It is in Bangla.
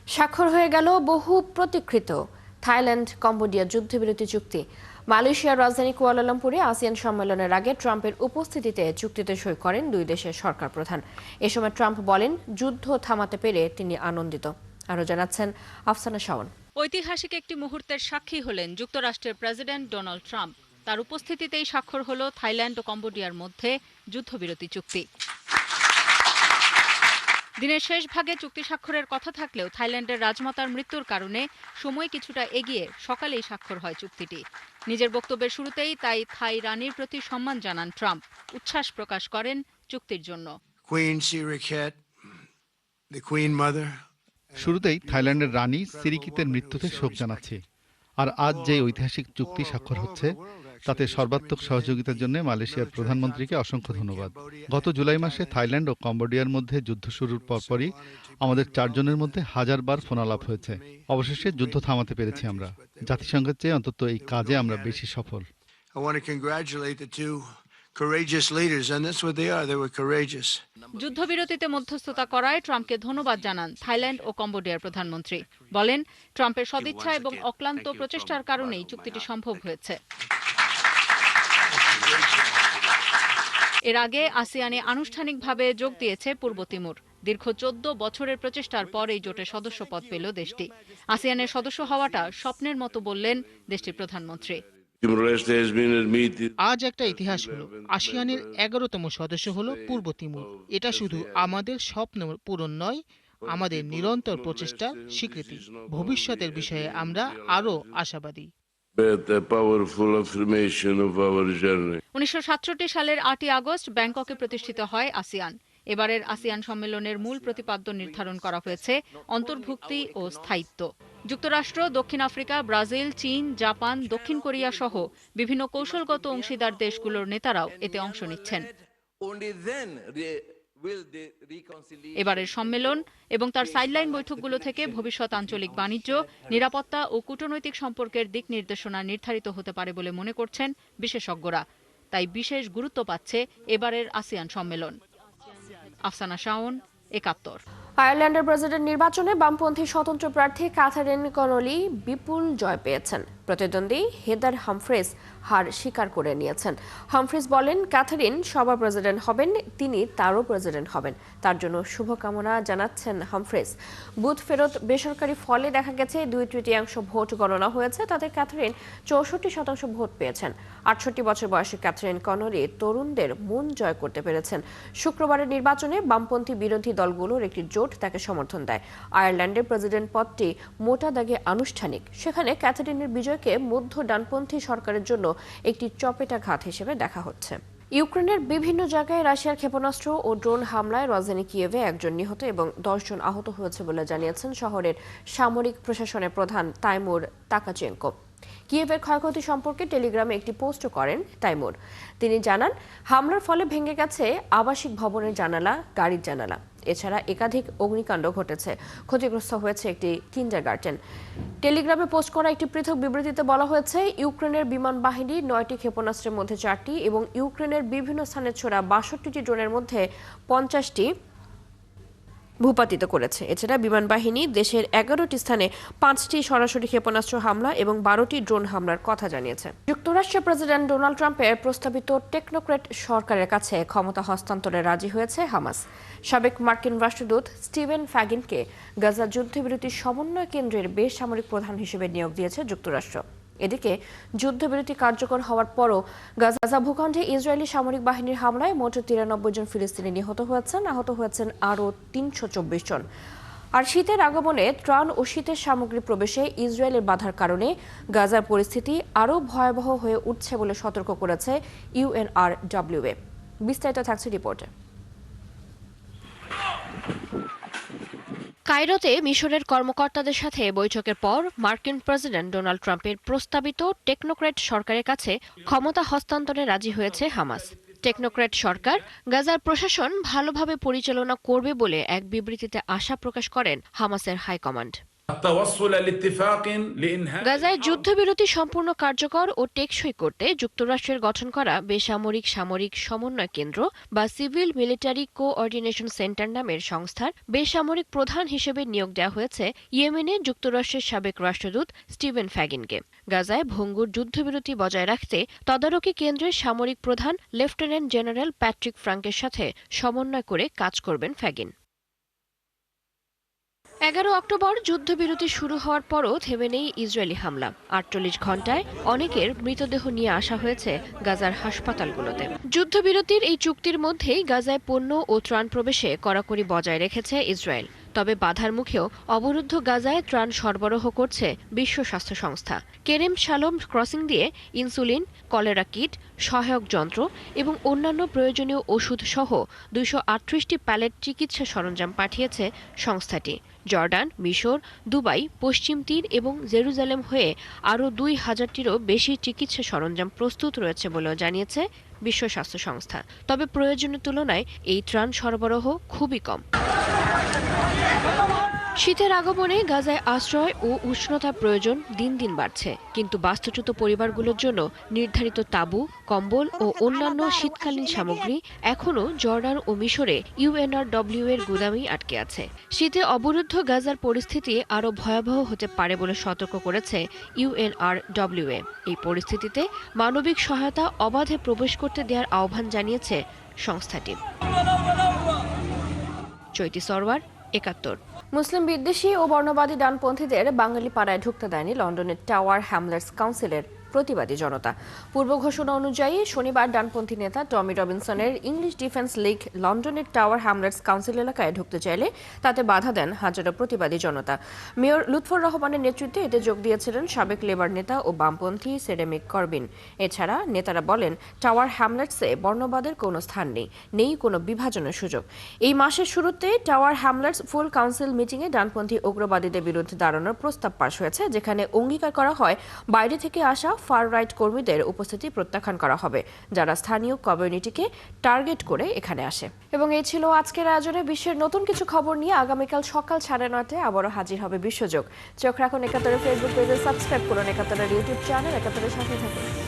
স্বাক্ষর হয়ে গেল বহু প্রতীক্ষিত থাইল্যান্ড কম্বোডিয়া যুদ্ধবিরতি চুক্তি। মালয়েশিয়ার রাজধানী কুয়ালালামপুরে আসিয়ান সম্মেলনের আগে ট্রাম্পের উপস্থিতিতে চুক্তিতে সই করেন দুই দেশের সরকার প্রধান। এ সময় ট্রাম্প বলেন, যুদ্ধ থামাতে পেরে তিনি আনন্দিত। আরও জানাচ্ছেন আফসানা শাওন। ঐতিহাসিক একটি মুহূর্তের সাক্ষী হলেন যুক্তরাষ্ট্রের প্রেসিডেন্ট ডোনাল্ড ট্রাম্প। তার উপস্থিতিতেই স্বাক্ষর হলো থাইল্যান্ড ও কম্বোডিয়ার মধ্যে যুদ্ধবিরতি চুক্তি। দিনের শেষ ভাগে চুক্তি স্বাক্ষরের কথা থাকলেও থাইল্যান্ডের রাজমাতার মৃত্যুর কারণে সময় কিছুটা এগিয়ে সকালেই স্বাক্ষর হয় চুক্তিটি। নিজের বক্তব্যের শুরুতেই তাই থাই রানীর প্রতি সম্মান জানান ট্রাম্প। উচ্ছ্বাস প্রকাশ করেন চুক্তির জন্য। শুরুতেই থাইল্যান্ডের রানী সিরিকিতের মৃত্যুতে শোক জানাচ্ছি। আর আজ যে ঐতিহাসিক চুক্তি স্বাক্ষর হচ্ছে তাতে সর্বাত্মক সহযোগিতার জন্য মালয়েশিয়ার প্রধানমন্ত্রীকে অসংখ্য ধন্যবাদ। গত জুলাই মাসে থাইল্যান্ড ও কম্বোডিয়ার মধ্যে যুদ্ধ শুরুর পরপরই আমাদের 4 জনের মধ্যে হাজারবার ফোনালাপ হয়েছে। অবশেষে যুদ্ধ থামাতে পেরেছি আমরা। জাতিসংঘের চেয়ে অন্তত এই কাজে আমরা বেশি সফল। যুদ্ধবিরতিতে মধ্যস্থতা করায় ট্রাম্পকে ধন্যবাদ জানান থাইল্যান্ড ও কম্বোডিয়ার প্রধানমন্ত্রী। বলেন, ট্রাম্পের সদিচ্ছা এবং অক্লান্ত প্রচেষ্টার কারণেই চুক্তিটি সম্ভব হয়েছে। এর আগে আসিয়ানে আনুষ্ঠানিকভাবে যোগ দিয়েছে পূর্ব তিমুর। দীর্ঘ 14 বছরের প্রচেষ্টার পর এই জোটের সদস্যপদ পেল দেশটি। আসিয়ানের সদস্য হওয়াটা স্বপ্নের মতো বললেন দেশটির প্রধানমন্ত্রী। আজ একটা ইতিহাস হলো, আসিয়ানের 11তম সদস্য হলো পূর্ব তিমুর। এটা শুধু আমাদের স্বপ্ন পূরণ নয়, আমাদের নিরন্তর প্রচেষ্টার স্বীকৃতি। ভবিষ্যতের বিষয়ে আমরা আরও আশাবাদী। 1967 সালের 8ই আগস্ট ব্যাংককে প্রতিষ্ঠিত হয় আসিয়ান। এবারের আসিয়ান সম্মেলনের মূল প্রতিপাদ্য নির্ধারণ করা হয়েছে অন্তর্ভুক্তি ও স্থায়িত্ব। যুক্তরাষ্ট্র, দক্ষিণ আফ্রিকা, ব্রাজিল, চীন, জাপান, দক্ষিণ কোরিয়া সহ বিভিন্ন কৌশলগত অংশীদার দেশগুলোর নেতারাও এতে অংশ নিচ্ছেন। এবারের সম্মেলন এবং তার সাইডলাইন বৈঠকগুলো থেকে ভবিষ্যৎ আঞ্চলিক বাণিজ্য, নিরাপত্তা ও কূটনৈতিক সম্পর্কের দিক নির্দেশনা নির্ধারিত হতে পারে বলে মনে করছেন বিশেষজ্ঞরা। তাই বিশেষ গুরুত্ব পাচ্ছে এবারের আসিয়ান সম্মেলন। আফসানা শাওন, 71। আয়ারল্যান্ডের প্রেসিডেন্ট নির্বাচনে বামপন্থী স্বতন্ত্র প্রার্থী ক্যাথারিন কনলি বিপুল জয় পেয়েছেন। প্রতিদ্বন্দ্বী হেদার হামফ্রিজ হার স্বীকার করে নিয়েছেন। হামফ্রিজ বলেন, ক্যাথারিন সবার প্রেসিডেন্ট হবেন, তিনি তারও প্রেসিডেন্ট হবেন। তার জন্য শুভকামনা জানাচ্ছেন হামফ্রিজ। বুথ ফেরত বেসরকারি ফলে দেখা গেছে 2/3 ভোট গণনা হয়েছে, তাতে ক্যাথারিন 64% ভোট পেয়েছেন। 68 বছর বয়সী ক্যাথারিন কনলি তরুণদের মন জয় করতে পেরেছেন। শুক্রবারের নির্বাচনে বামপন্থী বিরোধী দলগুলোর একটি জোট তাকে সমর্থন দেয়। আয়ারল্যান্ডের প্রেসিডেন্ট পদটি মোটা দাগে আনুষ্ঠানিক। সেখানে ক্যাথারিনের বিজয়কে মধ্য ডানপন্থী সরকারের জন্য একটি চপেটাঘাত হিসেবে দেখা হচ্ছে। ইউক্রেনের বিভিন্ন জায়গায় রাশিয়ার ক্ষেপণাস্ত্র ও ড্রোন হামলায় রাজধানী কিয়েভে 1 জন নিহত এবং 10 জন আহত হয়েছে বলে জানিয়েছেন শহরের সামরিক প্রশাসনের প্রধান তাইমুর তাকাচেঙ্কো। কিয়েভের ক্ষয়ক্ষতি সম্পর্কে টেলিগ্রামে একটি পোস্ট করেন তাইমুর। তিনি জানান, হামলার ফলে ভেঙে গেছে আবাসিক ভবনের জানালা, গাড়ির জানালা। এছাড়া একাধিক অগ্নিকাণ্ড ঘটেছে। ক্ষতিগ্রস্ত হয়েছে একটি কিন্ডারগার্টেন। টেলিগ্রামে পোস্ট করা একটি পৃথক বিবৃতিতে বলা হয়েছে, ইউক্রেনের বিমান বাহিনী 9টি ক্ষেপণাস্ত্রের মধ্যে 4টি এবং ইউক্রেনের বিভিন্ন স্থানে ছোড়া 62টি ড্রোনের মধ্যে 50টি ভূপাতিত করেছে। এছাড়া বিমান বাহিনী দেশের 11টি স্থানে 5টি সরাসরি ক্ষেপণাস্ত্র হামলা এবং 12টি ড্রোন হামলার কথা জানিয়েছে। যুক্তরাষ্ট্রের প্রেসিডেন্ট ডোনাল্ড ট্রাম্পের প্রস্তাবিত টেকনোক্র্যাট সরকারের কাছে ক্ষমতা হস্তান্তরে রাজি হয়েছে হামাস। সাবেক মার্কিন রাষ্ট্রদূত স্টিভেন ফ্যাগিনকে গাজা যুদ্ধবিরতি সমন্বয় কেন্দ্রের বেসামরিক প্রধান হিসেবে নিয়োগ দিয়েছে যুক্তরাষ্ট্র। এদিকে যুদ্ধবিরতি কার্যকর হওয়ার পরও গাজা ভূখণ্ডে ইসরায়েলি সামরিক বাহিনীর হামলায় মোট 93 জন ফিলিস্তিনি নিহত হয়েছেন, আহত হয়েছেন আরও 324 জন। আর শীতের আগমনে ত্রাণ ও শীতের সামগ্রী প্রবেশে ইসরায়েলের বাধার কারণে গাজার পরিস্থিতি আরও ভয়াবহ হয়ে উঠছে বলে সতর্ক করেছে UNRWA। বিস্তারিত থাকছে রিপোর্টে। কায়রোতে মিশরের কর্মকর্তাদের সাথে বৈঠকের পর মার্কিন প্রেসিডেন্ট ডোনাল্ড ট্রাম্পের প্রস্তাবিত টেকনোক্র্যাট সরকারের কাছে ক্ষমতা হস্তান্তরে রাজি হয়েছে হামাস। টেকনোক্র্যাট সরকার গাজার প্রশাসন ভালোভাবে পরিচালনা করবে বলে এক বিবৃতিতে আশা প্রকাশ করেন হামাসের হাইকমান্ড। গাজায় যুদ্ধবিরতি সম্পূর্ণ কার্যকর ও টেকসই করতে যুক্তরাষ্ট্রের গঠন করা বেসামরিক সামরিক সমন্বয় কেন্দ্র বা সিভিল মিলিটারি কোঅর্ডিনেশন সেন্টার নামের সংস্থার বেসামরিক প্রধান হিসেবে নিয়োগ দেওয়া হয়েছে ইয়েমেনে যুক্তরাষ্ট্রের সাবেক রাষ্ট্রদূত স্টিভেন ফ্যাগিনকে। গাজায় ভঙ্গুর যুদ্ধবিরতি বজায় রাখতে তদারকি কেন্দ্রের সামরিক প্রধান লেফটেন্যান্ট জেনারেল প্যাট্রিক ফ্রাঙ্কের সাথে সমন্বয় করে কাজ করবেন ফ্যাগিন। 11 অক্টোবর যুদ্ধবিরতি শুরু হওয়ার পরও থেমে নেই ইসরায়েলি হামলা। 48 ঘণ্টায় অনেকের মৃতদেহ নিয়ে আসা হয়েছে গাজার হাসপাতালগুলোতে। যুদ্ধবিরতির এই চুক্তির মধ্যেই গাজায় পণ্য ও ত্রাণ প্রবেশে কড়াকড়ি বজায় রেখেছে ইসরায়েল। তবে বাধার মুখেও অবরুদ্ধ গাজায় ত্রাণ সরবরাহ করছে বিশ্ব স্বাস্থ্য সংস্থা। কেরেম শালোম ক্রসিং দিয়ে ইনসুলিন, কলেরা কিট, সহায়ক যন্ত্র এবং অন্যান্য প্রয়োজনীয় ওষুধ সহ 238টি প্যালেট চিকিৎসা সরঞ্জাম পাঠিয়েছে সংস্থাটি। জর্ডান, মিশর, দুবাই, পশ্চিম তীর এবং জেরুজালেম হয়ে আরও 2000টিরও বেশি চিকিৎসা সরঞ্জাম প্রস্তুত রয়েছে বলেও জানিয়েছে বিশ্ব স্বাস্থ্য সংস্থা। তবে প্রয়োজনের তুলনায় এই ত্রাণ সরবরাহ খুবই কম। শীতের আগমনে গাজায় আশ্রয় ও উষ্ণতার প্রয়োজন দিন দিন বাড়ছে, কিন্তু বাস্তুচ্যুত পরিবারগুলোর জন্য নির্ধারিত তাঁবু, কম্বল ও অন্যান্য শীতকালীন সামগ্রী এখনও জর্ডান ও মিশরে ইউএনআরডব্লিউ এর গুদামেই আটকে আছে। শীতে অবরুদ্ধ গাজার পরিস্থিতি আরও ভয়াবহ হতে পারে বলে সতর্ক করেছে ইউএনআরডব্লিউ। এই পরিস্থিতিতে মানবিক সহায়তা অবাধে প্রবেশ করতে দেওয়ার আহ্বান জানিয়েছে সংস্থাটি। চৈতি সরওয়ার, ৭১। মুসলিম বিদ্বেষী ও বর্ণবাদী ডানপন্থীদের বাঙালি পাড়ায় ঢুকতে দেয়নি লন্ডনের টাওয়ার হ্যামলেটস কাউন্সিলের প্রতিবাদী জনতা। পূর্ব ঘোষণা অনুযায়ী শনিবার ডানপন্থী নেতা টমি রবিনসনের ইংলিশ ডিফেন্স লীগ লন্ডনের টাওয়ার হ্যামলেটস কাউন্সিল এলাকায় ঢুকতে চাইলে তাতে বাধা দেন হাজারো প্রতিবাদী জনতা। মেয়র লুৎফর রহমানের নেতৃত্বে এতে যোগ দিয়েছিলেন সাবেক লেবার নেতা ও বামপন্থী সেরেমিক করবিন। এছাড়া নেতারা বলেন, টাওয়ার হ্যামলেটসে বর্ণবাদের কোনো স্থান নেই কোনো বিভাজনের সুযোগ। এই মাসের শুরুতে টাওয়ার হ্যামলেটস ফুল কাউন্সিল মিটিংয়ে ডানপন্থী উগ্রবাদীদের বিরুদ্ধে দাঁড়ানোর প্রস্তাব পাশ হয়েছে, যেখানে অঙ্গীকার করা হয় বাইরে থেকে আসা ফার রাইট কর্মীদের উপস্থিতি প্রত্যাখ্যান করা হবে, যারা স্থানীয় কমিউনিটিকে টার্গেট করে এখানে আসে। এবং এই ছিল আজকের আয়োজনে। বিশ্বের নতুন কিছু খবর নিয়ে আগামীকাল সকাল 9:30 আবারও হাজির হবে বিশ্বযোগ। চোখ রাখুন ৭১ ফেসবুক পেজে, সাবস্ক্রাইব করুন ৭১ ইউটিউব চ্যানেল। ৭১ সাথে থাকুন।